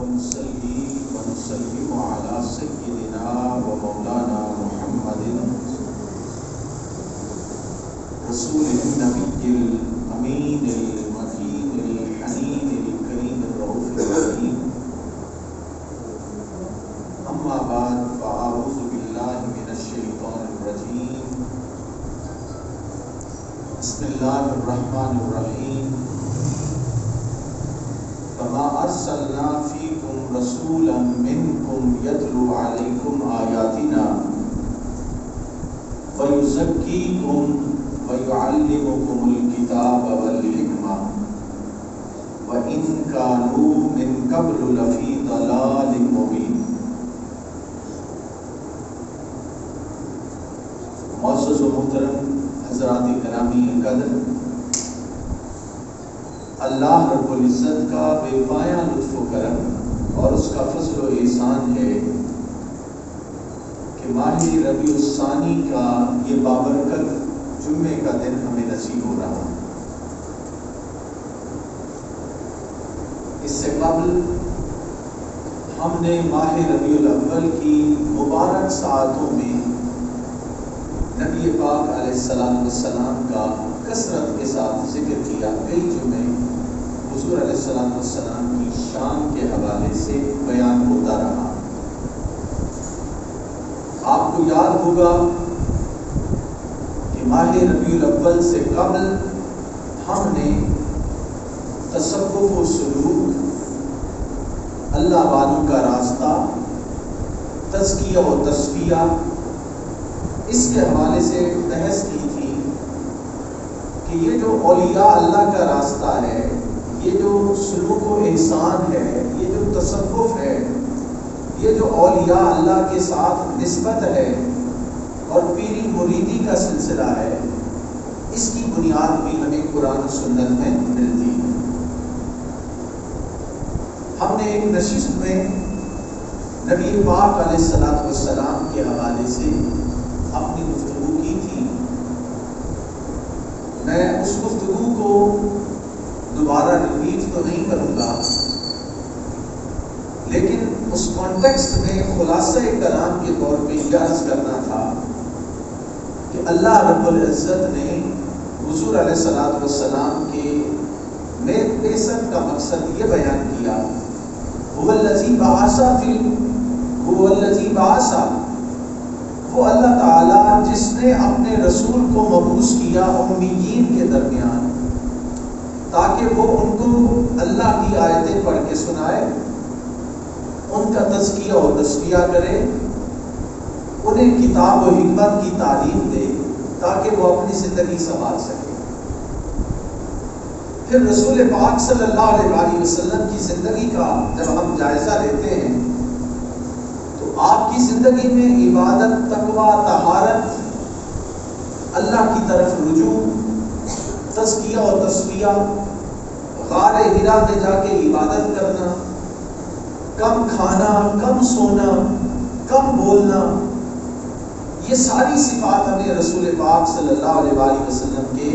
ونصلي ونسلم على سيدنا ومولانا محمد رسول النبي الأمين المكين الحنين الكريم الرؤوف الرحيم. أما بعد فأعوذ بالله من الشيطان الرجيم. بسم الله الرحمن الرحيم. كما أرسلنا فيكم رسولا منكم يتلو عليكم آياتنا ويزكيكم ويعلمكم الكتاب والحكمة وإن كانوا من قبل لفي ضلال مبين. معزز و محترم حضرات گرامی قدر، اللہ رب العزت کا بے پایاں لطف و کرم اور اس کا فضل و احسان ہے کہ ماہ ربیع الثانی کا یہ بابرکت جمعے کا دن ہمیں نصیب ہو رہا ہے. اس سے قبل ہم نے ماہ ربیع الاول کی مبارک ساعتوں میں نبی پاک علیہ السلام کا کثرت کے ساتھ ذکر کیا. کئی جمعے حضور علیہ السلام کی شان کے حوالے سے بیان ہوتا رہا. آپ کو یاد ہوگا کہ ماہ ربیع الاول سے قبل ہم نے تصوف و سلوک، اللہ والوں کا راستہ، تزکیہ و تصفیہ، اس کے حوالے سے بحث کی تھی کہ یہ جو اولیاء اللہ کا راستہ ہے، یہ جو سلوک و احسان ہے، یہ جو تصوف ہے، یہ جو اولیاء اللہ کے ساتھ نسبت ہے اور پیری مریدی کا سلسلہ ہے، اس کی بنیاد بھی ہمیں قرآن و سنت میں ملتی ہے. ہم نے ایک نشست میں نبی پاک علیہ السلام کے حوالے سے اپنی گفتگو کی تھی. میں اس گفتگو کو دوبارہ ریپیٹ تو نہیں کروں گا، لیکن اس کانٹیکسٹ میں خلاصہ کلام کے طور پہ یہ عرض کرنا تھا کہ اللہ رب العزت نے حضور علیہ السلام کے بعثت کا مقصد یہ بیان کیا، هو الذی بعث، وہ اللہ تعالیٰ جس نے اپنے رسول کو مبعوث کیا امیین کے درمیان، تاکہ وہ ان کو اللہ کی آیتیں پڑھ کے سنائے، ان کا تزکیہ و تصفیہ کرے، انہیں کتاب و حکمت کی تعلیم دے تاکہ وہ اپنی زندگی سنبھال سکے. پھر رسول پاک صلی اللہ علیہ وسلم کی زندگی کا جب ہم جائزہ لیتے ہیں تو آپ کی زندگی میں عبادت، تقویٰ، طہارت، اللہ کی طرف رجوع، تزکیہ و تصفیہ، غار حرا میں جا کے عبادت کرنا، کم کھانا، کم سونا، کم بولنا، یہ ساری صفات ہمیں رسول پاک صلی اللہ علیہ وسلم کے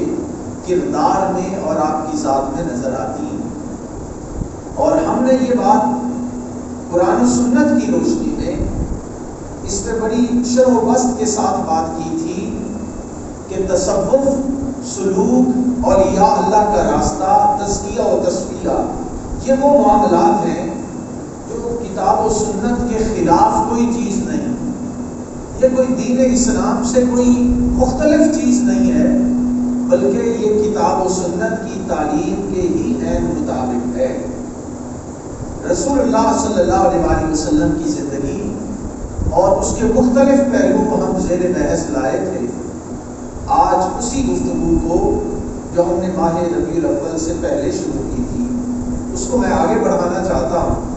کردار میں اور آپ کی ذات میں نظر آتی ہیں. اور ہم نے یہ بات قرآن و سنت کی روشنی میں اس پہ بڑی شرح و بسط کے ساتھ بات کی تھی کہ تصوف، سلوک، اولیاء اللہ کا راستہ، تزکیہ و تصفیہ، یہ وہ معاملات ہیں جو کتاب و سنت کے خلاف کوئی چیز نہیں، یہ کوئی دین اسلام سے کوئی مختلف چیز نہیں ہے، بلکہ یہ کتاب و سنت کی تعلیم کے ہی عین مطابق ہے. رسول اللہ صلی اللہ علیہ وسلم کی زندگی اور اس کے مختلف پہلو کو ہم زیر بحث لائے تھے. آج اسی گفتگو کو جو ہم نے ماہ ربیع الاول سے پہلے شروع کی تھی اس کو میں آگے بڑھانا چاہتا ہوں،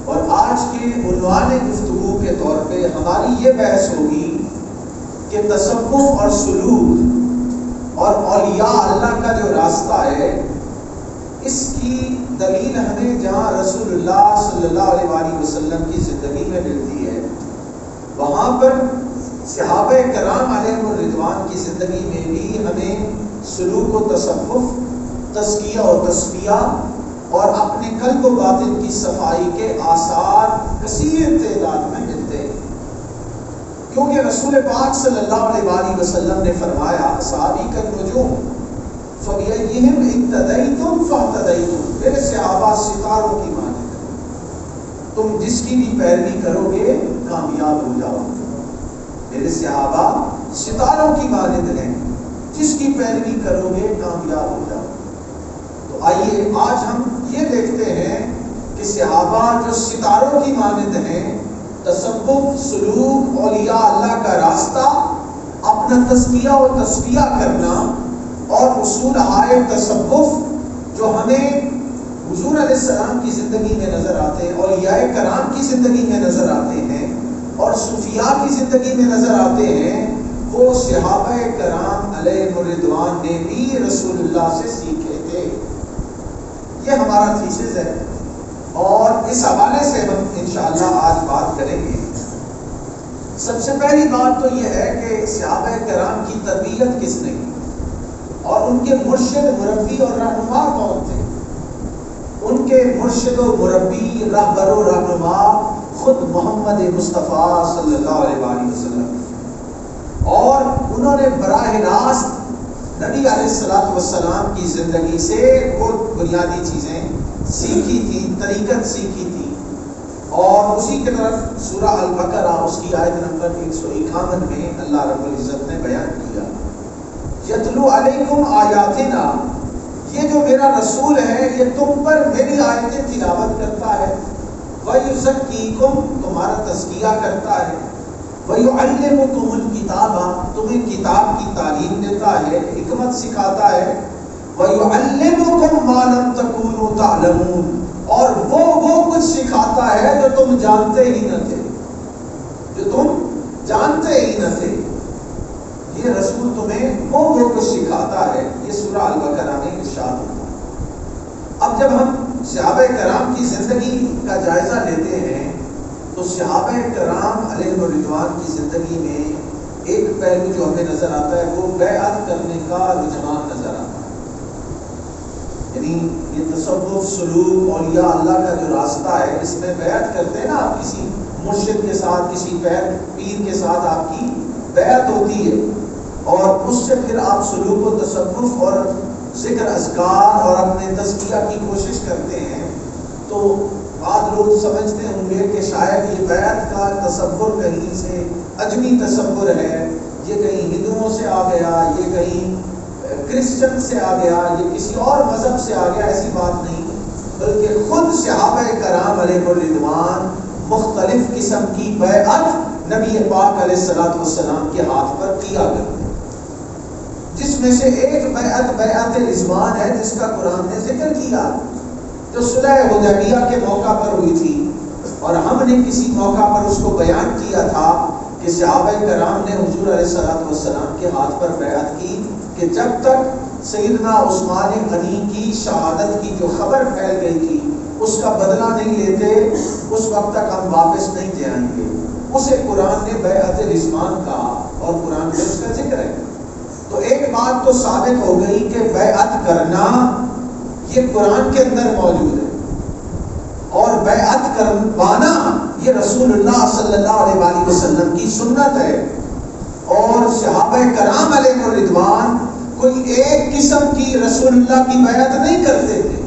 اور آج کے عنوان گفتگو کے طور پہ ہماری یہ بحث ہوگی کہ تصوف اور سلوک اور اولیاء اللہ کا جو راستہ ہے، اس کی دلیل ہمیں جہاں رسول اللہ صلی اللہ علیہ وسلم کی زندگی میں ملتی ہے، وہاں پر صحابہ کرام علیہم الرضوان کی زندگی میں بھی ہمیں سلوک و تصوف، تزکیہ و تصفیہ، اور اپنے قلب و باطن کی صفائی کے آثار کثیر تعداد میں ملتے ہیں، کیونکہ رسول پاک صلی اللہ علیہ وآلہ وسلم نے فرمایا صحابی کا نجوم فَبِأَيِّهِمْ اِقْتَدَيْتُمْ فَاقْتَدَيْتُمْ، میرے صحابہ ستاروں کی مانند ہیں، تم جس کی بھی پیروی کرو گے کامیاب ہو جاؤ گے۔ میرے صحابہ ستاروں کی مانند ہیں، جس کی پیروی کرو گے کامیاب ہو جاؤ گے۔ تو آئیے آج ہم یہ دیکھتے ہیں کہ صحابہ جو ستاروں کی مانند ہیں، تصوف، سلوک، اولیاء اللہ کا راستہ، اپنا تزکیہ و تصفیہ کرنا اور اصول ہائے تصوف جو ہمیں حضور علیہ السلام کی زندگی میں نظر آتے ہیں، اولیاء کرام کی زندگی میں نظر آتے ہیں اور صوفیاء کی زندگی میں نظر آتے ہیں، وہ صحابہ کرام علیہ الرضوان نے بھی رسول اللہ سے سیکھے تھے۔ یہ ہمارا تھیسس ہے اور اس حوالے سے ہم انشاءاللہ آج بات کریں گے۔ سب سے پہلی بات تو یہ ہے کہ صحابہ کرام کی تربیت کس نے کی اور ان کے مرشد، مربی اور رہنما کون تھے؟ ان کے مرشد و مربی، رہبر و رہنما خود محمد مصطفیٰ صلی اللہ علیہ وآلہ وسلم، اور انہوں نے براہ راست نبی علیہ السلام کی زندگی سے وہ بنیادی چیزیں سیکھی تھی، طریقت سیکھی تھی، اور اسی کی طرف سورہ البقرہ اس کی آیت نمبر 151 میں اللہ رب العزت نے بیان کیا، یتلو علیکم آیاتنا، یہ جو میرا رسول ہے یہ تم پر میری آیتیں تلاوت کرتا ہے، وَيُزَكِّيكُمْ، تمہارا تزکیہ کرتا ہے، وَيُعَلِّمُكُمُ الْكِتَابَ، تمہیں کتاب کی تعلیم دیتا ہے، حکمت سکھاتا ہے، وَيُعَلِّمُكُمْ مَا لَمْ تَكُونُوا تَعْلَمُونَ، اور وہ کچھ سکھاتا ہے جو تم جانتے ہی نہ تھے، جو تم جانتے ہی نہ تھے، یہ رسول تمہیں وہ کچھ سکھاتا ہے۔ یہ سورہ البقرہ میں ارشاد ہوتا۔ اب جب ہم صحابہ کرام کی زندگی کا جائزہ لیتے ہیں تو صحابہ کرام علیہ الرضوان کی زندگی میں ایک پہلو جو ہمیں نظر آتا ہے وہ بیعت کرنے کا رجحان نظر آتا ہے، یعنی یہ تصوف، سلوک، اولیاء اللہ کا جو راستہ ہے اس میں بیعت کرتے ہیں نا، آپ کسی مرشد کے ساتھ، کسی پیر کے ساتھ آپ کی بیعت ہوتی ہے اور اس سے پھر آپ سلوک و تصوف اور ذکر اذکار اور اپنے تزکیہ کی کوشش کرتے ہیں، تو بعض لوگ سمجھتے ہوں گے کہ شاید یہ بیعت کا تصور کہیں سے اجمی تصور ہے، یہ کہیں ہندوؤں سے آ گیا، یہ کہیں کرسچن سے آ گیا، یہ کسی اور مذہب سے آ گیا۔ ایسی بات نہیں، بلکہ خود صحابہ کرام علیہ الرضوان مختلف قسم کی بیعت نبی پاک علیہ السلام کے ہاتھ پر کیا کرتے، جس میں سے ایک بیعت رضوان ہے جس کا قرآن نے ذکر کیا، جو صلح حدیبیہ کے موقع پر ہوئی تھی، اور ہم نے کسی موقع پر اس کو بیان کیا تھا کہ صحابہ کرام نے حضور علیہ السلام کے ہاتھ پر بیعت کی کہ جب تک سیدنا عثمان غنی کی شہادت کی جو خبر پھیل گئی تھی اس کا بدلہ نہیں لیتے، اس وقت تک ہم واپس نہیں جائیں گے۔ اسے قرآن نے بیعت رضوان کہا اور قرآن میں اس کا ذکر ہے۔ تو ایک بات تو ثابت ہو گئی کہ بیعت کرنا یہ قرآن کے اندر موجود ہے، اور بیعت کروانا یہ رسول اللہ صلی اللہ علیہ وآلہ وسلم کی سنت ہے، اور صحابہ کرام علیہ الرضوان کوئی ایک قسم کی رسول اللہ کی بیعت نہیں کرتے تھے،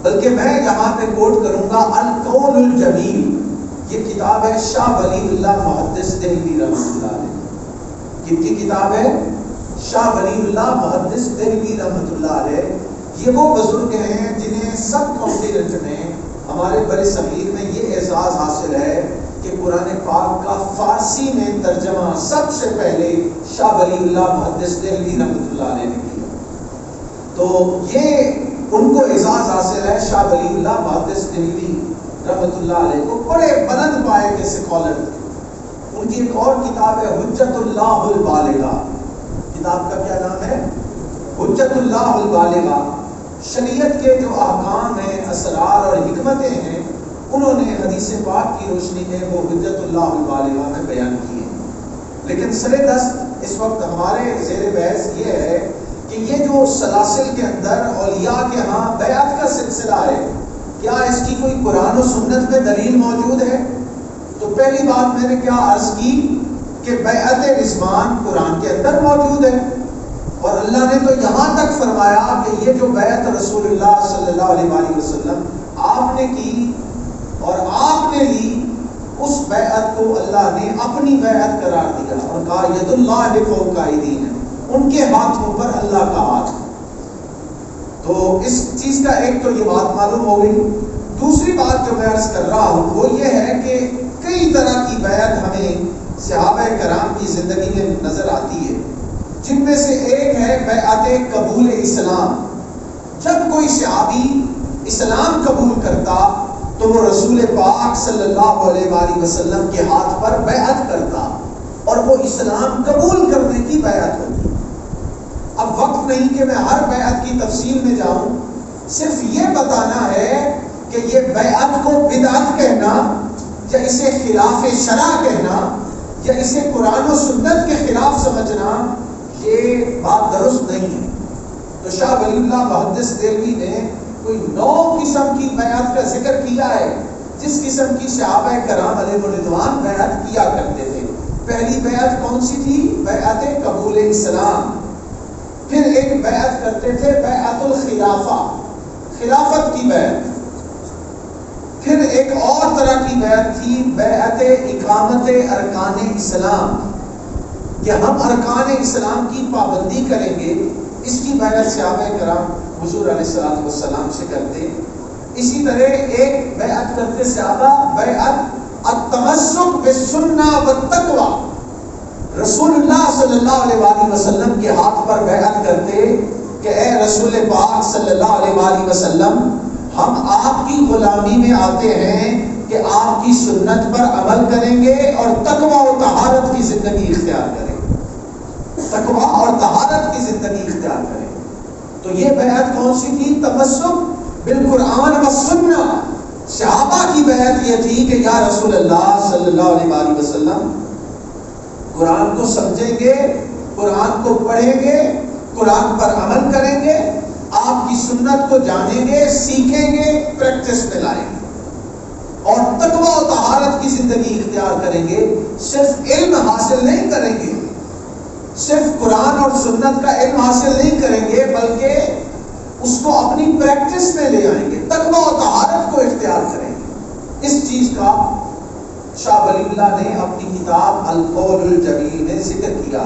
بلکہ میں یہاں پہ کوٹ کروں گا القول الجمیل، یہ کتاب ہے شاہ ولی اللہ محدث دہلوی رحمۃ اللہ علیہ، کن کی کتاب ہے؟ شاہ ولی اللہ محدث دہلوی رحمۃ اللہ علیہ۔ یہ وہ بزرگ ہیں جنہیں سب کانٹیننٹ میں، ہمارے بر صغیر میں یہ اعزاز حاصل ہے کہ قرآن پاک کا فارسی میں ترجمہ سب سے پہلے شاہ ولی اللہ محدث دہلوی رحمۃ اللہ علیہ نے کیا۔ تو یہ ان کو اعزاز حاصل ہے، شاہ ولی اللہ محدث دہلوی رحمۃ اللہ علیہ کو بڑے بلند پائے کے سکولر تھے۔ ان کی ایک اور کتاب ہے حجت اللہ البالغہ، کتاب کا کیا نام ہے؟ حجت اللہ البالغہ۔ شریعت کے جو احکام ہیں، اسرار اور حکمتیں ہیں، انہوں نے حدیث پاک کی روشنی میں وہ حجت اللہ البالغہ میں بیان کی ہیں۔ لیکن سر دست اس وقت ہمارے زیر بحث یہ ہے کہ یہ جو سلاسل کے اندر اولیاء کے ہاں بیعت کا سلسلہ ہے، کیا اس کی کوئی قرآن و سنت میں دلیل موجود ہے؟ تو پہلی بات میں نے کیا عرض کی کہ بیعت رضوان قرآن کے اندر موجود ہے، اور اللہ نے تو یہاں تک فرمایا کہ یہ جو بیعت رسول اللہ صلی اللہ علیہ وآلہ وسلم آپ نے کی اور آپ نے لی، اس بیعت کو اللہ نے اپنی بیعت قرار دیا اور کہا ید اللہ فوق ایدیہم، ان کے ہاتھوں پر اللہ کا ہاتھ۔ تو اس چیز کا ایک تو یہ بات معلوم ہو گئی۔ دوسری بات جو میں عرض کر رہا ہوں وہ یہ ہے کہ کئی طرح کی بیعت ہمیں صحابہ کرام کی زندگی میں نظر آتی ہے، جن میں سے ایک ہے بیعت قبول اسلام۔ جب کوئی صحابی اسلام قبول کرتا تو وہ رسول پاک صلی اللہ علیہ وآلہ وسلم کے ہاتھ پر بیعت کرتا اور وہ اسلام قبول کرنے کی بیعت ہوتی۔ اب وقت نہیں کہ میں ہر بیعت کی تفصیل میں جاؤں، صرف یہ بتانا ہے کہ یہ بیعت کو بدعت کہنا یا اسے خلاف شرع کہنا یا اسے قرآن و سنت کے خلاف سمجھنا، یہ بات درست نہیں ہے۔ تو شاہ ولی اللہ محدث دہلوی نے کوئی 9 قسم کی بیعت کا ذکر کیا ہے، جس قسم کی صحابہ کرام علیہ الرضوان بیعت کیا کرتے تھے۔ پہلی بیعت کون سی تھی؟ بیعت قبول اسلام۔ پھر ایک بیعت کرتے تھے بیعت الخلافہ، خلافت کی بیعت۔ پھر ایک اور طرح کی بیعت تھی بیعت اقامت ارکان اسلام، کہ ہم ارکان اسلام کی پابندی کریں گے، اس کی بیعت صحابہ کرام حضور علیہ السلام سے کرتے۔ اسی طرح ایک بیعت کرتے صحابہ بیعت التمسک بالسنہ والتقوی، رسول اللہ صلی اللہ علیہ وآلہ وسلم کے ہاتھ پر بیعت کرتے کہ اے رسول پاک صلی اللہ علیہ وآلہ وسلم، ہم آپ کی غلامی میں آتے ہیں کہ آپ کی سنت پر عمل کریں گے اور تقوی و طہارت کی زندگی اختیار کریں گے، تقوی اور طہارت کی زندگی اختیار کریں۔ تو یہ بیعت کون سی تھی؟ تمسک بالقرآن والسنہ۔ صحابہ کی بیعت یہ تھی کہ یا رسول اللہ صلی اللہ علیہ وآلہ وسلم، قرآن کو سمجھیں گے، قرآن کو پڑھیں گے، قرآن پر عمل کریں گے، آپ کی سنت کو جانیں گے، سیکھیں گے، پریکٹس میں لائیں گے، اور تقوی و طہارت کی زندگی اختیار کریں گے۔ صرف علم حاصل نہیں کریں گے، صرف قرآن اور سنت کا علم حاصل نہیں کریں گے، بلکہ اس کو اپنی پریکٹس میں لے آئیں گے، تقوی و طہارت کو اختیار کریں گے۔ اس چیز کا شاہ ولی اللہ نے اپنی کتاب القول الجمیل میں ذکر کیا۔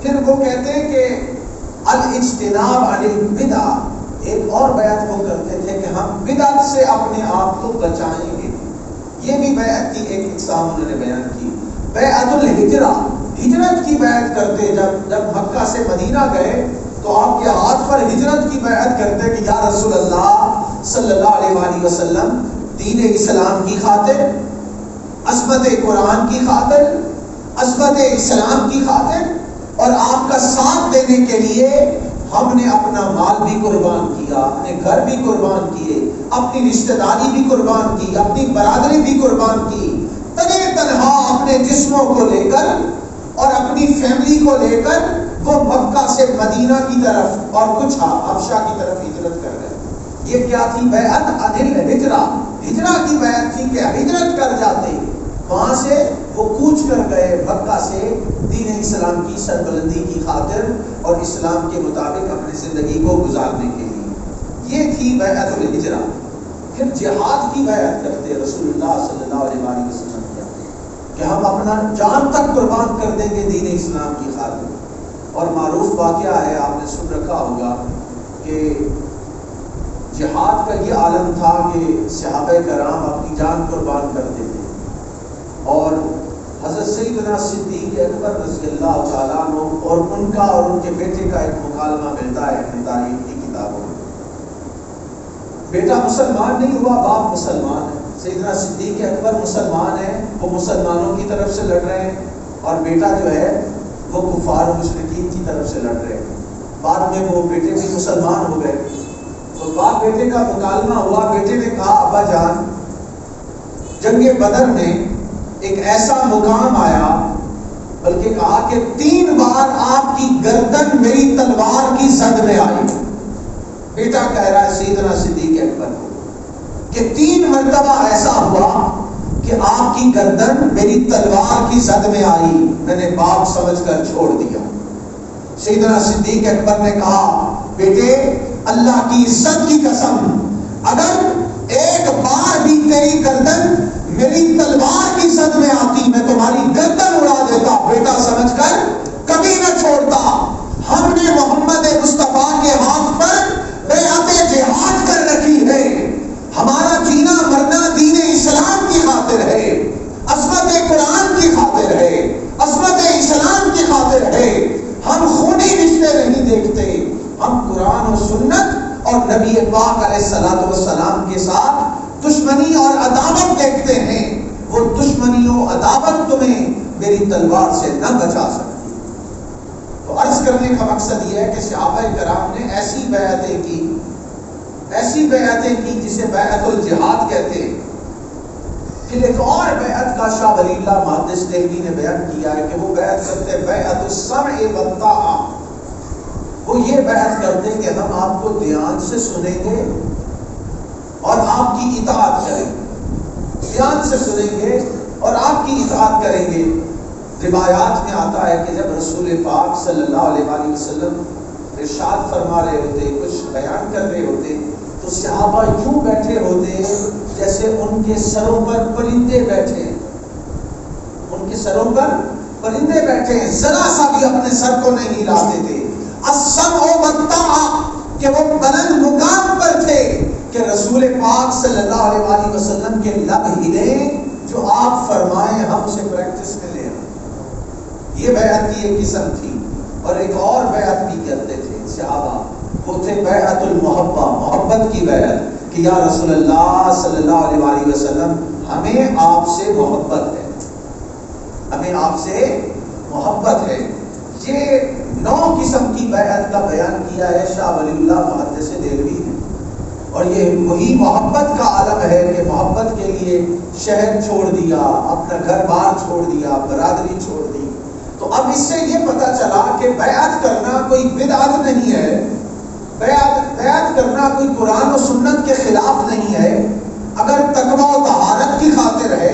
پھر وہ کہتے ہیں کہ الاجتناب عن البدع، ایک اور بیعت وہ کرتے تھے کہ ہم بدعت سے اپنے آپ کو بچائیں گے۔ یہ بھی بیعت کی ایک اقسام انہوں نے بیان کی۔ بیعت الہجرہ، ہجرت کی بیعت کرتے، جب مکہ سے مدینہ گئے تو آپ کے ہاتھ پر ہجرت کی بیعت کرتے کہ یا رسول اللہ صلی اللہ علیہ وآلہ وسلم، دین اسلام کی خاطر، عصمت قرآن کی خاطر، عصمت اسلام کی خاطر اور آپ کا ساتھ دینے کے لیے ہم نے اپنا مال بھی قربان کیا، اپنے گھر بھی قربان کیے، اپنی رشتہ داری بھی قربان کی، اپنی برادری بھی قربان کی، تنے تنہا اپنے جسموں کو لے کر اور اپنی فیملی کو لے کر وہ مکہ سے مدینہ کی طرف اور کچھ حبشہ کی طرف ہجرت کر گئے۔ یہ کیا تھی؟ بیعت عن الہجرہ، ہجرہ کی بیعت تھی کہ ہجرت کر جاتے، وہاں سے وہ کوچ کر گئے مکہ سے دین اسلام کی سربلندی کی خاطر اور اسلام کے مطابق اپنی زندگی کو گزارنے کے لیے۔ یہ تھی بیعت الہجرہ۔ پھر جہاد کی بیعت کرتے رسول اللہ صلی اللہ علیہ وآلہ وسلم کہ ہم اپنا جان تک قربان کر دیں گے دین اسلام کی خاطر۔ اور معروف واقعہ ہے، آپ نے سن رکھا ہوگا کہ جہاد کا یہ عالم تھا کہ صحابہ کرام اپنی جان قربان کرتے تھے، اور حضرت سیدنا صدیق اکبر رضی اللہ تعالیٰ عنہ اور ان کا اور ان کے بیٹے کا ایک مکالمہ ملتا ہے اپنی تاریخ کی کتابوں میں۔ بیٹا مسلمان نہیں ہوا، باپ مسلمان ہے۔ سیدنا صدیق اکبر مسلمان ہے، وہ مسلمانوں کی طرف سے لڑ رہے ہیں، اور بیٹا جو ہے وہ کفار و مشرکین کی طرف سے لڑ رہے ہیں۔ بعد میں وہ بیٹے بھی مسلمان ہو گئے، تو باپ بیٹے کا مکالمہ ہوا۔ بیٹے نے کہا ابا جان، جنگ بدر میں ایک ایسا مقام آیا بلکہ کہا کہ 3 بار آپ کی گردن میری تلوار کی زد میں آئی. بیٹا کہہ رہا ہے سیدنا صدیق اکبر کہ 3 مرتبہ ایسا ہوا کہ آپ کی گردن میری تلوار کی زد میں آئی, میں نے باپ سمجھ کر چھوڑ دیا. سیدنا صدیق اکبر نے کہا بیٹے اللہ کی عزت کی قسم, اگر ایک بار بھی تیری گردن میری تلوار کی زد میں آتی میں تمہاری گردن اڑا دیتا, بیٹا سمجھ کر کبھی نہ چھوڑتا. ہم نے محمد مصطفیٰ کے ہاتھ پر بیعت جہاد کر رکھی ہے. ہمارا جینا مرنا دین اسلام کی خاطر ہے, عظمت قرآن کی خاطر ہے, عظمت اسلام کی خاطر ہے. ہم خونی رشتے نہیں دیکھتے, ہم قرآن و سنت اور نبی پاک علیہ الصلوۃ والسلام کے ساتھ دشمنی اور عداوت دیکھتے ہیں. وہ دشمنی و عداوت تمہیں میری تلوار سے نہ بچا سکتی. تو عرض کرنے کا مقصد یہ ہے کہ صحابہ کرام نے ایسی بیعتیں کی جسے بیعت الجہاد کہتے ہیں. پھر ایک اور بیعت کا شاہ ولی اللہ محدث دہلوی نے بیان کیا ہے کہ وہ بیعت کرتے بیعت السمع والطاعہ. وہ یہ بیعت کرتے کہ ہم آپ کو دھیان سے سنیں گے اور آپ کی اطاعت کریں گے, دھیان سے سنیں گے اور آپ کی اطاعت کریں گے. روایات میں آتا ہے کہ جب رسول پاک صلی اللہ علیہ وآلہ وسلم ارشاد فرما رہے ہوتے, کچھ بیان کر رہے ہوتے, تو صحابہ یوں بیٹھے ہوتے جیسے ان کے سروں پر پرندے بیٹھے ہیں. ان کے سروں پر پرندے بیٹھے ہیں, ذرا سا بھی اپنے سر کو نہیں ہلاتے تھے. السمع والطاعہ کہ وہ بلند مقام پر تھے کہ رسول پاک صلی اللہ علیہ وآلہ وسلم کے لب ہلیں, جو آپ فرمائیں ہم اسے پریکٹس میں لیں. یہ بیعت کی ایک قسم تھی. اور ایک اور بیعت بھی کرتے تھے صحابہ, وہ تھے بیعت المحبہ, محبت کی بیعت کہ یا رسول اللہ صلی اللہ علیہ وآلہ وسلم ہمیں آپ سے محبت ہے, ہمیں آپ سے محبت ہے. یہ 9 قسم کی بیعت کا بیان کیا ہے شاہ ولی اللہ محدث دہلوی نے. اور یہ وہی محبت کا عالم ہے کہ محبت کے لیے شہر چھوڑ دیا, اپنا گھر بار چھوڑ دیا, برادری چھوڑ دی. تو اب اس سے یہ پتہ چلا کہ بیعت کرنا کوئی بدعت نہیں ہے, بیعت کرنا کوئی قرآن و سنت کے خلاف نہیں ہے. اگر تقوی و طہارت کی خاطر ہے,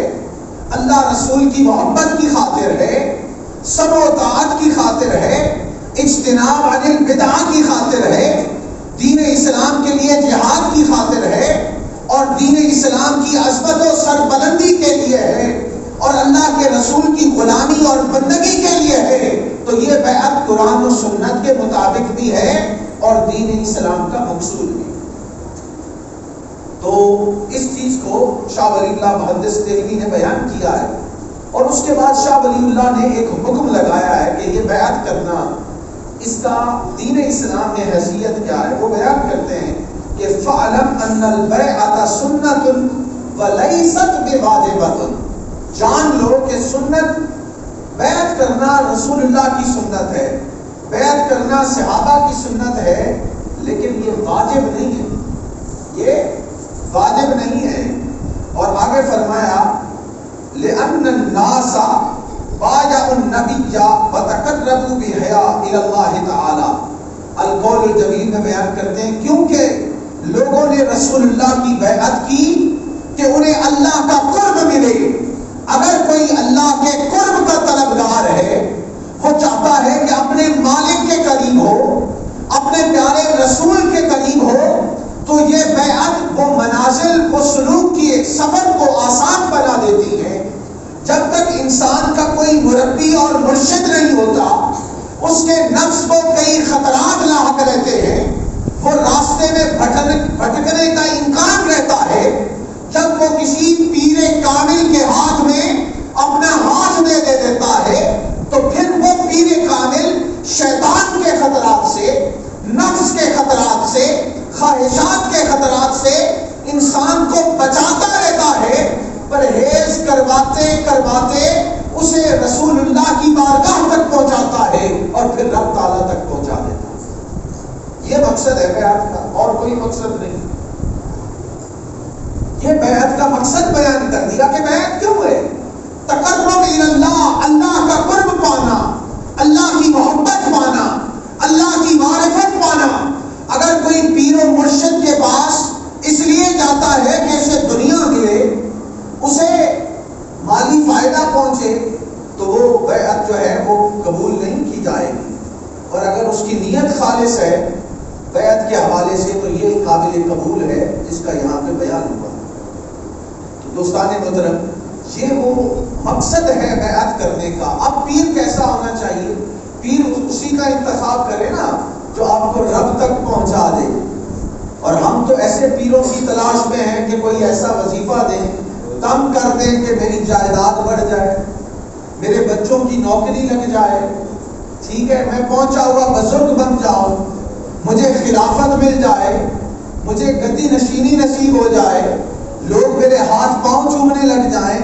اللہ رسول کی محبت کی خاطر ہے, سمع و طاعت کی خاطر ہے, اجتناب عن البدع کی خاطر ہے, دین اسلام کے لیے جہاد کی خاطر ہے, اور دین اسلام کی عظمت و سربلندی کے لیے ہے, اور اللہ کے رسول کی غلامی اور بندگی کے لیے ہے, تو یہ بیعت قرآن و سنت کے مطابق بھی ہے اور دین اسلام کا مقصود بھی. تو اس چیز کو شاہ ولی اللہ محدث دہلوی نے بیان کیا ہے. اور اس کے بعد شاہ ولی اللہ نے ایک حکم لگایا ہے کہ یہ بیعت کرنا, اس کا دین اسلام میں حیثیت کیا ہے. وہ بیان کرتے ہیں کہ فَعْلَمْ أَنَّ الْبَيْعَةَ سُنَّةٌ وَلَيْسَتْ بِوَاجِبَةٌ, جان لو کہ سنت, بیعت کرنا رسول اللہ کی سنت ہے, بیعت کرنا صحابہ کی سنت ہے, لیکن یہ واجب نہیں ہے, یہ واجب نہیں ہے. اور آگے فرمایا لِأَنَّ النَّاسَ بَايَعُوا النَّبِيَّ وَتَقَرَّبُوا بِهَا إِلَى اللَّهِ تَعَالَى. القول الجمیل میں بیان کرتے ہیں کیونکہ لوگوں نے رسول اللہ کی بیعت کی کہ انہیں اللہ کا قرب ملے. اگر کوئی اللہ کے قرب کا طلبگار ہے, وہ چاہتا ہے کہ اپنے مالک کے قریب ہو, اپنے پیارے رسول کے قریب ہو, تو یہ بیعت وہ منازل, وہ سلوک کی ایک سفر کو آسان بنا دیتی ہے. جب تک انسان کا کوئی مربی اور مرشد نہیں ہوتا, اس کے نفس کو کئی خطرات لاحق رہتے ہیں, وہ راستے میں بھٹکنے کا امکان رہتا ہے. جب وہ کسی پیر کامل کے ہاتھ میں اپنا ہاتھ دے دیتا ہے, تو پھر وہ پیر کامل شیطان کے خطرات سے, نفس کے خطرات سے, خواہشات کے خطرات سے انسان کو بچاتا رہتا ہے. پرہیز کرواتے اسے رسول اللہ کی بارگاہ تک پہنچاتا ہے اور پھر رب تعالیٰ تک پہنچا دیتا ہے. یہ مقصد ہے بیعت کا, اور کوئی مقصد نہیں. یہ بیعت کا مقصد بیان کر دیا کہ بیعت کیوں ہے. تقرب الی اللہ, اللہ کا قرب پانا, خالص ہے بیعت کے حوالے سے تو یہ قابل قبول ہے جس کا یہاں پہ بیان ہوا. تو دوستان محترم یہ وہ مقصد ہے بیعت کرنے کا. اب پیر کیسا ہونا چاہیے؟ پیر اسی کا انتخاب کرے نا جو آپ کو رب تک پہنچا دے. اور ہم تو ایسے پیروں کی تلاش میں ہیں کہ کوئی ایسا وظیفہ دیں, تنگ کر دیں کہ میری جائیداد بڑھ جائے, میرے بچوں کی نوکری لگ جائے, ٹھیک ہے, میں پہنچا ہوا بزرگ بن جاؤں, مجھے خلافت مل جائے, مجھے گدی نشینی نصیب ہو جائے, لوگ میرے ہاتھ پاؤں چومنے لگ جائیں.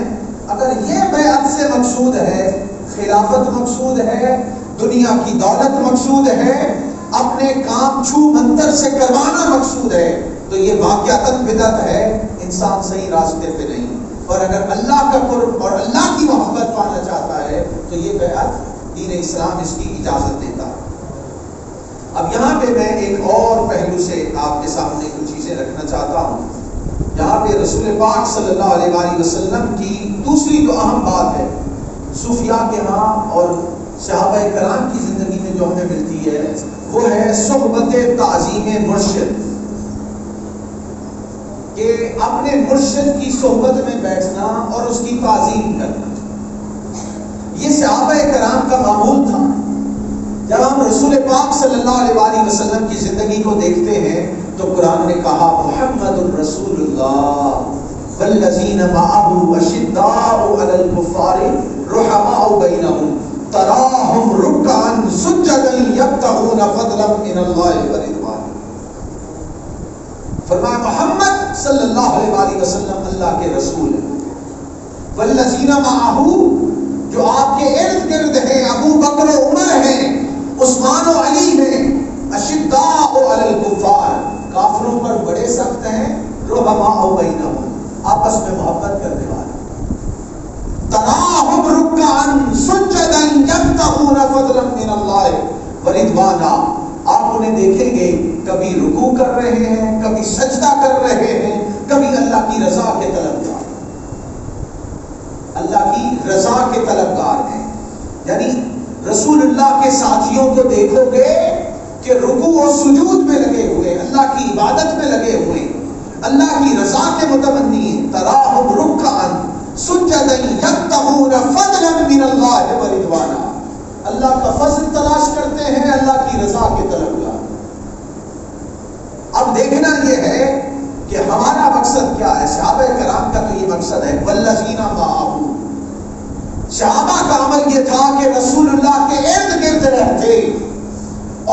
اگر یہ بیعت سے مقصود ہے, خلافت مقصود ہے, دنیا کی دولت مقصود ہے, اپنے کام چھو منتر سے کروانا مقصود ہے, تو یہ واقعتاً بدعت ہے, انسان صحیح راستے پہ نہیں. اور اگر اللہ کا قرب اور اللہ کی محبت پانا چاہتا ہے تو یہ بیعت دین اسلام اس کی اجازت دیتا ہے. اب یہاں پہ میں ایک اور پہلو سے آپ کے سامنے کچھ چیزیں رکھنا چاہتا ہوں. یہاں پہ رسول پاک صلی اللہ علیہ وآلہ وسلم کی دوسری جو اہم بات ہے صوفیاء کے ہاں اور صحابہ کرام کی زندگی میں جو ہمیں ملتی ہے وہ ہے صحبت تعظیم مرشد, کہ اپنے مرشد کی صحبت میں بیٹھنا اور اس کی تعظیم کرنا. یہ صحابہ کرام کا معمول تھا. جب ہم رسول پاک صلی اللہ علیہ وآلہ وسلم کی زندگی کو دیکھتے ہیں تو قرآن نے کہا محمد الرسول اللہ والذین معه اشداء علی الکفار رحماء بینہم تراہم رکعا سجدا یبتغون فضلا من اللہ ورضوانا. فرمایا محمد صلی اللہ علیہ وآلہ وسلم اللہ کے رسول ہیں. والذین معه جو آپ کے ارد گرد ہیں, ابو بکر و عمر ہیں, عثمان و علی ہیں, اشداء علی الکفار کافروں پر بڑے سخت ہیں, رحماء بینہم آپس میں محبت کرنے والے, تراہم رکعا سجدا یبتغون فضلا من اللہ ورضوانا. آپ انہیں دیکھیں گے کبھی رکوع کر رہے ہیں, کبھی سجدہ کر رہے ہیں, کبھی اللہ کی رضا کے طلبگار, اللہ کی رضا کے طلبگار ہیں. یعنی رسول اللہ کے ساتھیوں کو دیکھو گے کہ رکوع و سجود میں لگے ہوئے, اللہ کی عبادت میں لگے ہوئے, اللہ کی رضا کے متمنی ہیں. تراہم رکعا سجدا یبتغون فضلا من اللہ ورضوانا, اللہ کا فضل تلاش کرتے ہیں, اللہ کی رضا کے طلبگار. اب دیکھنا یہ ہے کہ ہمارا مقصد کیا ہے. صحابہ کرام کا تو یہ مقصد ہے والذین معه, صحابہ کا عمل یہ تھا کہ رسول اللہ کے ارد گرد رہتے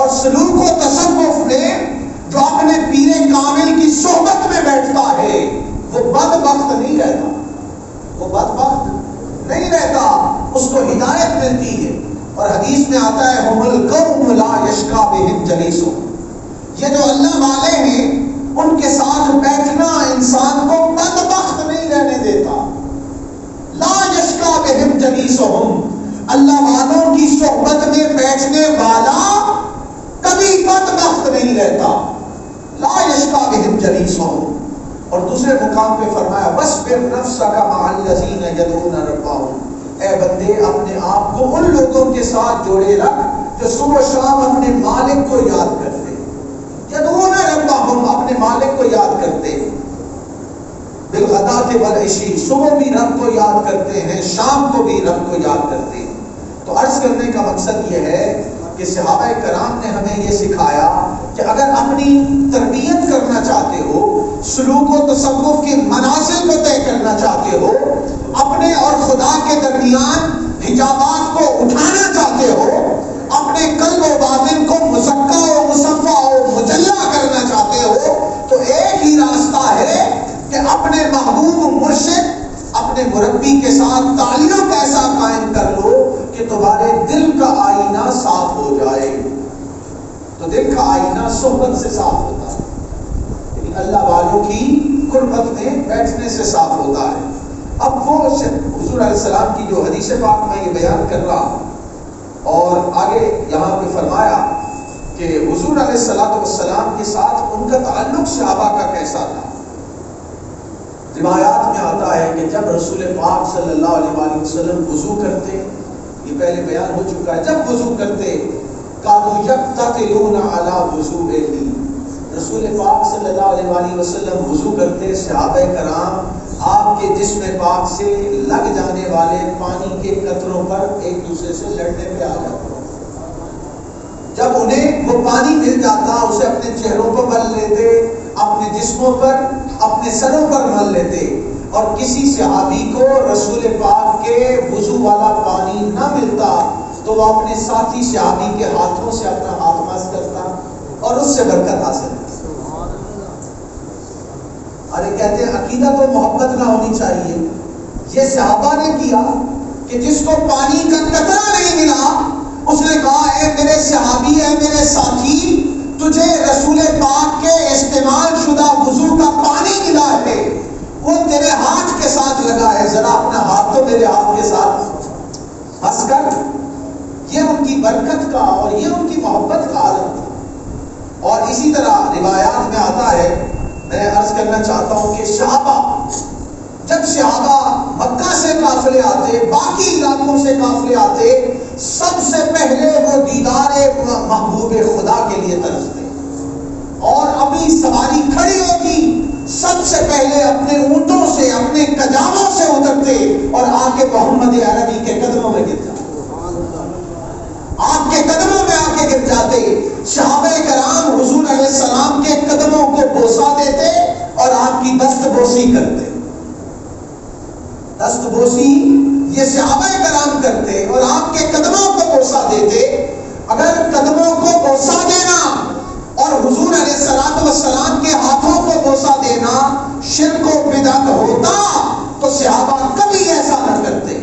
اور سلوک و تصوف میں جو اپنے پیر کامل کی صحبت میں بیٹھتا ہے وہ بدبخت نہیں رہتا, وہ بدبخت نہیں رہتا, اس کو ہدایت ملتی ہے. اور حدیث میں آتا ہے ہم القوم لا یشقی بہم جلیسہم, یہ جو اللہ والے ہیں ان کے ساتھ بیٹھنا انسان کو بدبخت نہیں رہنے دیتا. لا یشقی بہم جلیسہم, اللہ والوں کی صحبت میں بیٹھنے والا کبھی بدبخت نہیں رہتا. لا یشقی بہم جلیسہم. اور دوسرے مقام پہ فرمایا وَاصْبِرْ نَفْسَكَ مَعَ الَّذِينَ يَدْعُونَ رَبَّهُمْ, اے بندے اپنے آپ کو ان لوگوں کے ساتھ جوڑے رکھ جو صبح و شام اپنے مالک کو یاد کرتے, یدعون ربهم, اپنے مالک کو یاد کرتے, بالغداۃ والعشی, صبح بھی رب کو یاد کرتے ہیں, شام کو بھی رب کو یاد کرتے ہیں. تو عرض کرنے کا مقصد یہ ہے کہ صحابہ کرام نے ہمیں یہ سکھایا کہ اگر اپنی تربیت کرنا چاہتے ہو, سلوک و تصوف کے منازل کو طے کرنا چاہتے ہو, اپنے اور خدا کے درمیان حجابات کو اٹھانا چاہتے ہو, اپنے قلب و باطن کو مزکا و مصفا و مجلہ کرنا چاہتے ہو, تو ایک ہی راستہ ہے کہ اپنے محبوب مرشد, اپنے مربی کے ساتھ تعلق ایسا قائم کر لو کہ تمہارے دل کا آئینہ صاف ہو جائے. تو دل کا آئینہ صحبت سے صاف ہوتا ہے, یعنی اللہ والوں کی قربت میں بیٹھنے سے صاف ہوتا ہے. اب وہ حضور علیہ السلام کی جو حدیث پاک میں یہ بیان کر رہا اور آگے یہاں پہ فرمایا کہ حضور علیہ السلام کے ساتھ ان کا تعلق صحابہ کا کیسا تھا. روایات میں آتا ہے کہ جب رسول پاک صلی اللہ علیہ وآلہ وسلم وضو کرتے, یہ پہلے بیان ہو چکا ہے, جب وضو کرتے کانوا یقتتلون علی وضوئہ، رسول پاک صلی اللہ علیہ وآلہ وسلم وضو کرتے، صحابہ کرام آپ کے جسم پاک سے لگ جانے والے پانی کے قطروں پر ایک دوسرے سے لڑنے پہ آ جاتے، جب انہیں وہ پانی مل جاتا اسے اپنے چہروں پر مل لیتے، اپنے جسموں پر، اپنے سروں پر مل لیتے، اور کسی صحابی کو رسول پاک کے وضو والا پانی نہ ملتا تو وہ اپنے ساتھی صحابی کے ہاتھوں سے اپنا ہاتھ مس کرتا اور اس سے برکت حاصل کرتا۔ ارے کہتے ہیں عقیدت و محبت نہ ہونی چاہیے، یہ صحابہ نے کیا کہ جس کو پانی کا قطرہ نہیں ملا اس نے کہا اے میرے صحابی، اے میرے ساتھی، تجھے رسول پاک کے استعمال شدہ وضو کا پانی ملا ہے، وہ تیرے ہاتھ کے ساتھ لگا ہے، ذرا اپنا ہاتھ تو میرے ہاتھ کے ساتھ ہنس کر۔ یہ ان کی برکت کا اور یہ ان کی محبت کا عالم تھا۔ اور اسی طرح روایات میں آتا ہے، میں عرض کرنا چاہتا ہوں کہ صحابہ، جب صحابہ مکہ سے قافلے آتے، باقی علاقوں سے قافلے آتے، سب سے پہلے وہ دیدار محبوب خدا کے لیے ترستے، اور ابھی سواری کھڑی ہوگی سب سے پہلے اپنے اونٹوں سے، اپنے کجاووں سے اترتے اور آ کے محمد عربی کے قدموں میں گر جاتے، آپ کے قدموں میں آ کے گر جاتے۔ صحابہ کرام حضور علیہ السلام کے قدموں کو بوسہ دیتے اور آپ کی دست بوسی کرتے، دست بوسی یہ صحابہ کرام کرتے اور آپ کے قدموں کو بوسہ دیتے۔ اگر قدموں کو بوسہ دینا اور حضور علیہ السلام کے ہاتھوں کو بوسہ دینا شرک و بدعت ہوتا تو صحابہ کبھی ایسا نہ کرتے۔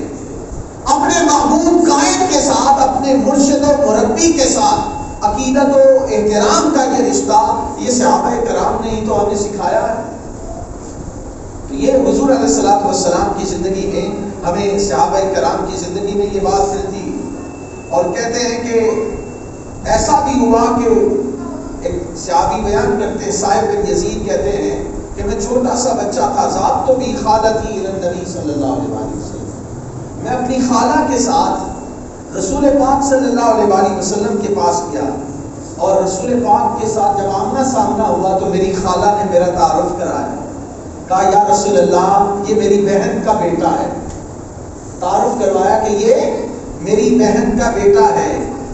اپنے محبوب قائد کے ساتھ، اپنے مرشد و مربی کے ساتھ عقیدت و احترام کا یہ رشتہ، یہ صحابہ کرام نے ہی تو ہمیں سکھایا ہے۔ تو یہ حضور علیہ السلام کی زندگی میں ہمیں صحابہ کرام کی زندگی میں یہ بات ملتی، اور کہتے ہیں کہ ایسا بھی ہوا کہ ایک صحابی بیان کرتے ہیں، صاحب بن یزید کہتے ہیں کہ میں چھوٹا سا بچہ تھا، ذات تو بھی خالتی الی النبی صلی اللہ علیہ وسلم، میں اپنی خالہ کے ساتھ رسول پاک صلی اللہ علیہ وسلم کے پاس گیا، اور رسول پاک کے ساتھ جب آمنا سامنا ہوا تو میری خالہ نے میرا تعارف کرایا، کہا یا رسول اللہ یہ میری بہن کا بیٹا ہے، تعارف کروایا کہ یہ میری بہن کا بیٹا ہے۔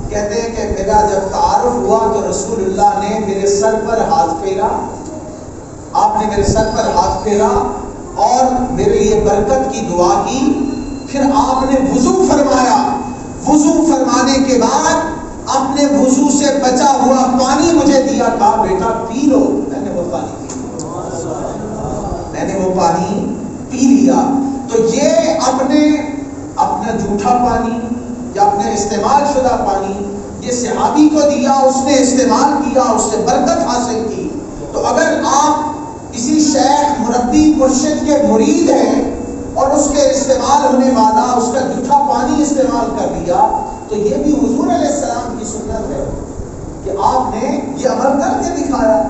کہتے ہیں کہ میرا جب تعارف ہوا تو رسول اللہ نے میرے سر پر ہاتھ پھیرا، آپ نے میرے سر پر ہاتھ پھیرا اور میرے لیے برکت کی دعا کی، پھر آپ نے وضو فرمایا، وضو فرمانے کے بعد اپنے وضو سے بچا ہوا پانی مجھے دیا، کہا بیٹا پی لو، میں نے وہ پانی پی، میں نے وہ پانی پی لیا۔ تو یہ اپنا جھوٹا پانی یا اپنے استعمال شدہ پانی یہ صحابی کو دیا، اس نے استعمال کیا، اس سے برکت حاصل کی۔ تو اگر آپ کسی شیخ، مربی، مرشد کے مرید ہیں اور اس کے استعمال ہونے والا اس کا جھوٹا پانی استعمال کر لیا تو یہ بھی حضور علیہ السلام کی سنت ہے کہ آپ نے یہ عمل کر کے دکھایا۔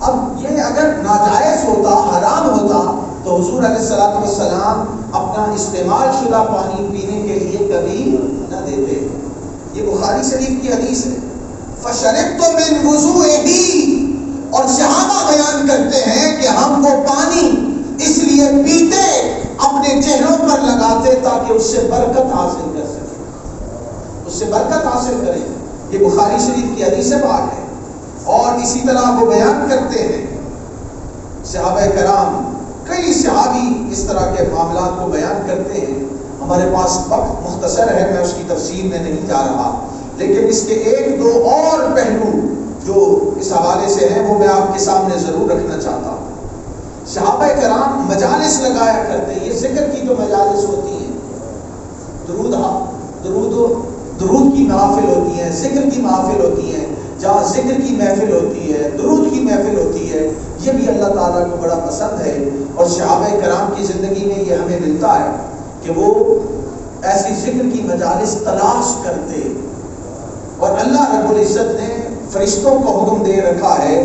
اب یہ اگر ناجائز ہوتا، حرام ہوتا تو حضور علیہ السلام اپنا استعمال شدہ پانی پینے کے لیے کبھی نہ دیتے۔ یہ بخاری شریف کی حدیث ہے، فشربت من وضوئہ، اور صحابہ بیان کرتے ہیں کہ ہم وہ پانی اس لیے پیتے، اپنے چہروں پر لگاتے تاکہ اس سے برکت حاصل کر سکیں، اس سے برکت حاصل کریں۔ یہ بخاری شریف کی حدیث پاک ہے۔ اور اسی طرح وہ بیان کرتے ہیں صحابہ کرام، کئی صحابی اس طرح کے معاملات کو بیان کرتے ہیں۔ ہمارے پاس وقت مختصر ہے، میں اس کی تفصیل میں نہیں جا رہا، لیکن اس کے ایک دو اور پہلو جو اس حوالے سے ہیں وہ میں آپ کے سامنے ضرور رکھنا چاہتا ہوں۔ صحابہ کرام مجالس لگایا کرتے ہیں، یہ ذکر کی تو مجالس ہوتی ہیں، درود کی محافل ہوتی ہیں، ذکر کی محافل ہوتی ہیں، جہاں ذکر کی محفل ہوتی ہے، درود کی محفل ہوتی ہے، یہ بھی اللہ تعالیٰ کو بڑا پسند ہے۔ اور صحابہ کرام کی زندگی میں یہ ہمیں ملتا ہے کہ وہ ایسی ذکر کی مجالس تلاش کرتے، اور اللہ رب العزت نے فرشتوں کو حکم دے رکھا ہے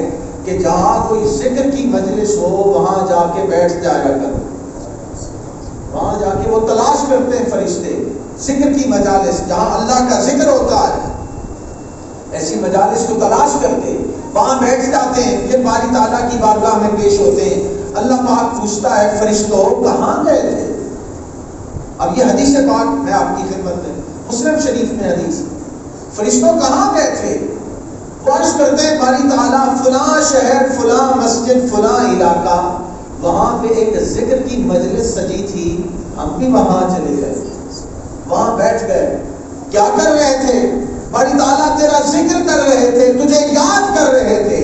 کہ جہاں کوئی ذکر کی مجلس ہو وہاں جا کے بیٹھ جایا کرو، وہاں جا کے وہ تلاش کرتے ہیں فرشتے ذکر کی مجالس جہاں اللہ کا ذکر ہوتا ہے۔ ایسی مجالس کو تلاش کرتے، وہاں بیٹھ جاتے ہیں، پھر باری تعالیٰ کی بارگاہ میں پیش ہوتے ہیں۔ اللہ پاک پوچھتا ہے فرشتوں کہاں گئے تھے؟ اب یہ حدیث پاک میں آپ کی خدمت میں، مسلم شریف میں حدیث، فرشتوں کہاں گئے تھے؟ وہ عرض کرتے ہیں باری تعالیٰ فلاں شہر، فلاں مسجد، فلاں علاقہ، وہاں پہ ایک ذکر کی مجلس سجی تھی، ہم بھی وہاں چلے گئے، وہاں بیٹھ گئے۔ کیا کر رہے تھے؟ باری تعالیٰ تیرا ذکر کر رہے تھے، تجھے یاد کر رہے تھے۔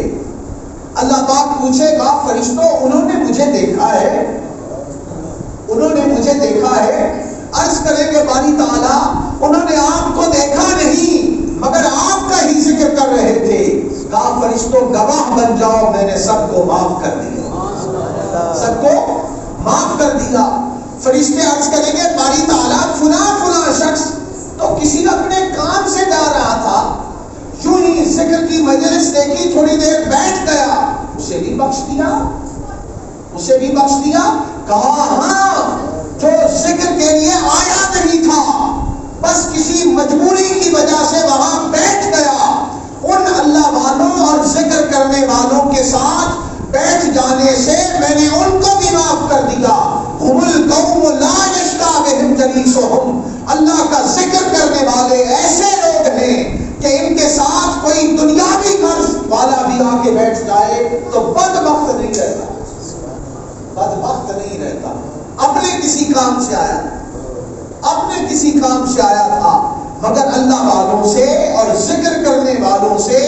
اللہ پاک پوچھے گا فرشتوں انہوں نے مجھے دیکھا ہے؟ انہوں نے مجھے دیکھا ہے؟ عرض کریں گے باری تعالیٰ انہوں نے آپ کو دیکھا نہیں مگر آپ کا ہی ذکر کر رہے تھے۔ کہا فرشتوں گواہ بن جاؤ میں نے سب کو معاف کر دیا، سب کو معاف کر دیا۔ فرشتے عرض کریں گے باری تعالیٰ فلاں فلاں شخص تو کسی اپنے کام سے جا رہا تھا، یوں ہی ذکر کی مجلس دیکھی، تھوڑی دیر بیٹھ گیا، اسے بھی بخش دیا، اسے بھی بخش دیا۔ کہا ہاں جو ذکر کے لیے آیا نہیں تھا، بس کسی مجبوری کی وجہ سے وہاں بیٹھ گیا، ان اللہ والوں اور ذکر کرنے والوں کے ساتھ بیٹھ جانے سے میں نے ان کو بھی معاف کر دیا۔ ہم القوم لا یشقی بہم جلیسہم، اللہ کا ذکر کرنے والے ایسے لوگ ہیں کہ ان کے ساتھ کوئی دنیاوی قرض والا بھی آ کے بیٹھ جائے تو بدبخت نہیں رہتا، بدبخت نہیں رہتا۔ اپنے کسی کام سے آیا، اپنے کسی کام سے آیا تھا، مگر اللہ والوں سے اور ذکر کرنے والوں سے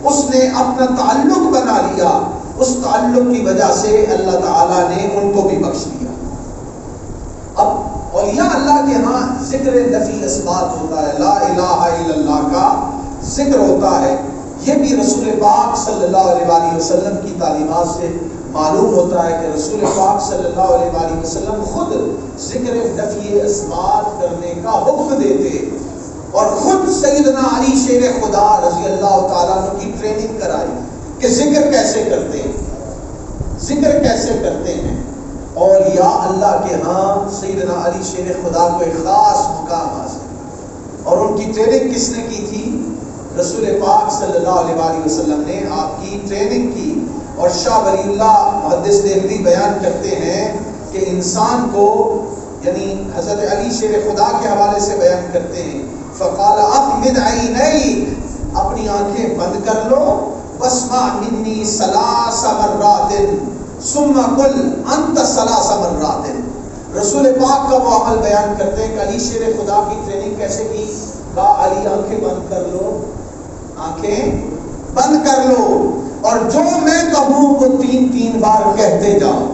اس نے اپنا تعلق بنا لیا، اس تعلق کی وجہ سے اللہ تعالیٰ نے ان کو بھی بخش دیا۔ اب اولیاء اللہ کے ہاں ذکر نفی اثبات ہوتا ہے، لا الہ الا اللہ کا ذکر ہوتا ہے، یہ بھی رسول پاک صلی اللہ علیہ وآلہ وسلم کی تعلیمات سے معلوم ہوتا ہے کہ رسول پاک صلی اللہ علیہ وآلہ وسلم خود ذکر نفی اثبات کرنے کا حکم دیتے، اور خود سیدنا علی شیر خدا رضی اللہ تعالیٰ عنہ کی ٹریننگ کرائی کہ ذکر کیسے کرتے ہیں، ذکر کیسے کرتے ہیں۔ اولیاء اللہ کے ہاں سیدنا علی شیر خدا کو ایک خاص مقام حاصل، اور ان کی ٹریننگ کس نے کی تھی؟ رسول پاک صلی اللہ علیہ وآلہ وسلم نے آپ کی ٹریننگ کی۔ اور شاہ ولی اللہ محدث دہلوی بیان کرتے ہیں کہ انسان کو، یعنی حضرت علی شیر خدا کے حوالے سے بیان کرتے ہیں، فقال اغمض عینیک، اپنی آنکھیں بند کر لو، واسمع منی ثلاث مرات ثم قل انت ثلاث مرات۔ رسول پاک کا وہ عمل بیان کرتے ہیں کہ علی شیر خدا کی ٹریننگ کیسے کی؟ کہا علی آنکھیں بند کر لو، آنکھیں بند کر لو، اور جو میں کہوں وہ 3 بار کہتے جاؤ،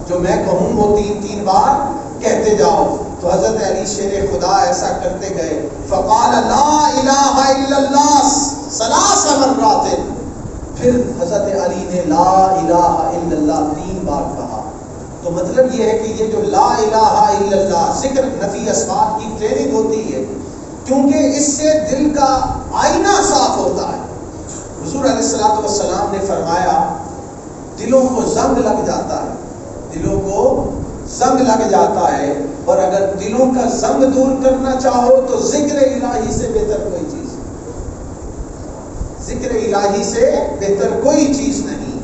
جو میں کہوں وہ 3 بار کہتے جاؤ۔ تو حضرت علی شیر خدا ایسا کرتے گئے، فقال لا الہ الا اللہ 3 مرات، پھر حضرت علی نے لا الہ الا اللہ 3 بار کہا۔ تو مطلب یہ ہے کہ یہ جو لا الہ الا اللہ ذکر نفی اثبات کی ٹریننگ ہوتی ہے، کیونکہ اس سے دل کا آئینہ صاف ہوتا ہے۔ حضور علیہ الصلوۃ والسلام نے فرمایا دلوں کو زنگ لگ جاتا ہے، دلوں کو زنگ لگ جاتا ہے، اور اگر دلوں کا زنگ دور کرنا چاہو تو ذکر الہی سے بہتر کوئی چیز نہیں، ذکر الہی سے بہتر کوئی چیز نہیں۔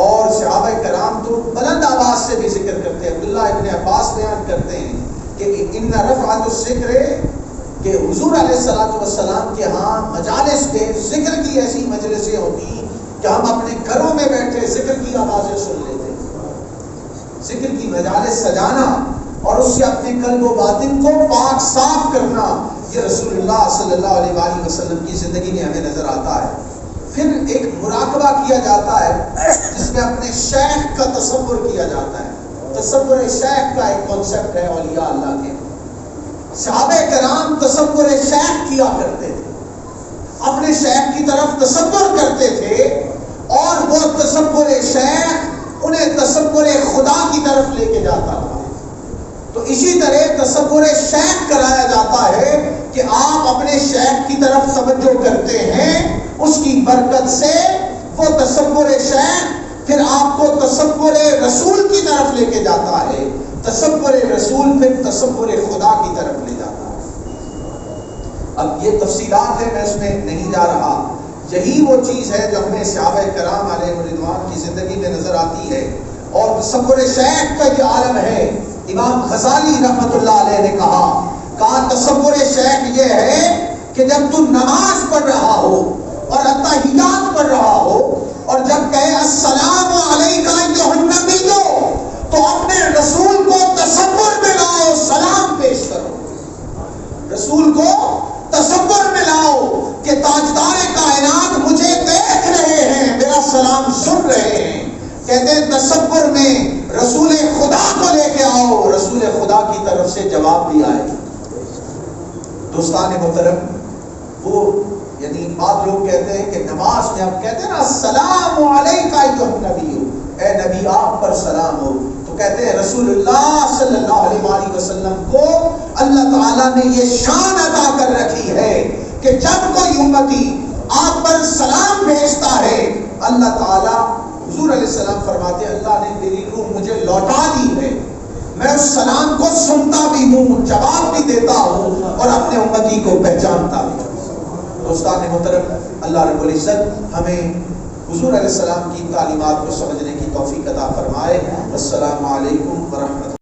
اور صحابہ کرام تو بلند آواز سے بھی ذکر کرتے ہیں۔ عبداللہ ابن عباس بیان کرتے ہیں کہ ان رفعت الذکر، کہ حضور علیہ الصلوۃ والسلام کے ہاں مجالس پہ ذکر کی ایسی مجلسیں ہوتی کہ ہم اپنے گھروں میں بیٹھے ذکر کی آوازیں سن لیتے۔ ذکر کی مجالس سجانا اور اس سے اپنے قلب و باطن کو پاک صاف کرنا، یہ رسول اللہ صلی اللہ علیہ وآلہ وسلم کی زندگی میں ہمیں نظر آتا ہے۔ پھر ایک مراقبہ کیا جاتا ہے جس میں اپنے شیخ کا تصور کیا جاتا ہے۔ تصور شیخ کا ایک کانسیپٹ ہے اولیاء اللہ کے۔ صحابہ کرام تصور شیخ کیا کرتے تھے، اپنے شیخ کی طرف تصور کرتے تھے، اور وہ تصور شیخ انہیں تصور خدا کی طرف لے کے جاتا تھا۔ تو اسی طرح تصور شیخ کرایا جاتا ہے کہ آپ اپنے شیخ کی طرف توجہ کرتے ہیں، اس کی برکت سے وہ تصور شیخ پھر آپ کو تصور رسول کی طرف لے کے جاتا ہے، تصور رسول پھر تصور خدا کی طرف لے جاتا ہے۔ اب یہ تفصیلات ہیں، میں اس میں نہیں جا رہا. یہی وہ چیز ہے جو ہمیں صحابہ کرام علیہ رضوان کی زندگی میں نظر آتی ہے. اور تصور شیخ کا یہ عالم ہے. امام غزالی رحمۃ اللہ علیہ نے کہا تصور شیخ یہ ہے کہ جب تو نماز پڑھ رہا ہو اور اتحیات پڑھ رہا ہو اور جب کہے السلام علیکہ ایھا النبی، تو اپنے رسول کو تصور میں لاؤ، سلام پیش کرو. رسول کو تصور میں لاؤ کہ تاجدار کائنات مجھے دیکھ رہے ہیں، میرا سلام سن رہے ہیں. کہتے ہیں تصور میں رسول خدا کو لے کے آؤ، رسول خدا کی طرف سے جواب بھی آئے. دوستان محترم، وہ یعنی بعض لوگ کہتے ہیں کہ نماز میں آپ کہتے ہیں نا السلام علیکہ ایھا النبی، اے نبی آپ پر سلام ہو، تو کہتے ہیں رسول اللہ صلی اللہ علیہ وآلہ وسلم کو اللہ تعالیٰ نے یہ شان عطا کر رکھی ہے کہ جب کوئی امتی آپ پر سلام بھیجتا ہے، اللہ تعالیٰ، حضور علیہ السلام فرماتے ہیں اللہ نے میری روح مجھے لوٹا دی ہے، میں اس سلام کو سنتا بھی ہوں، جواب بھی دیتا ہوں اور اپنے امتی کو پہچانتا بھی ہوں. دوستان محترم، اللہ رب العزت ہمیں حضور علیہ السلام کی تعلیمات کو سمجھنے کی توفیق عطا فرمائے. السلام علیکم ورحمۃ اللہ.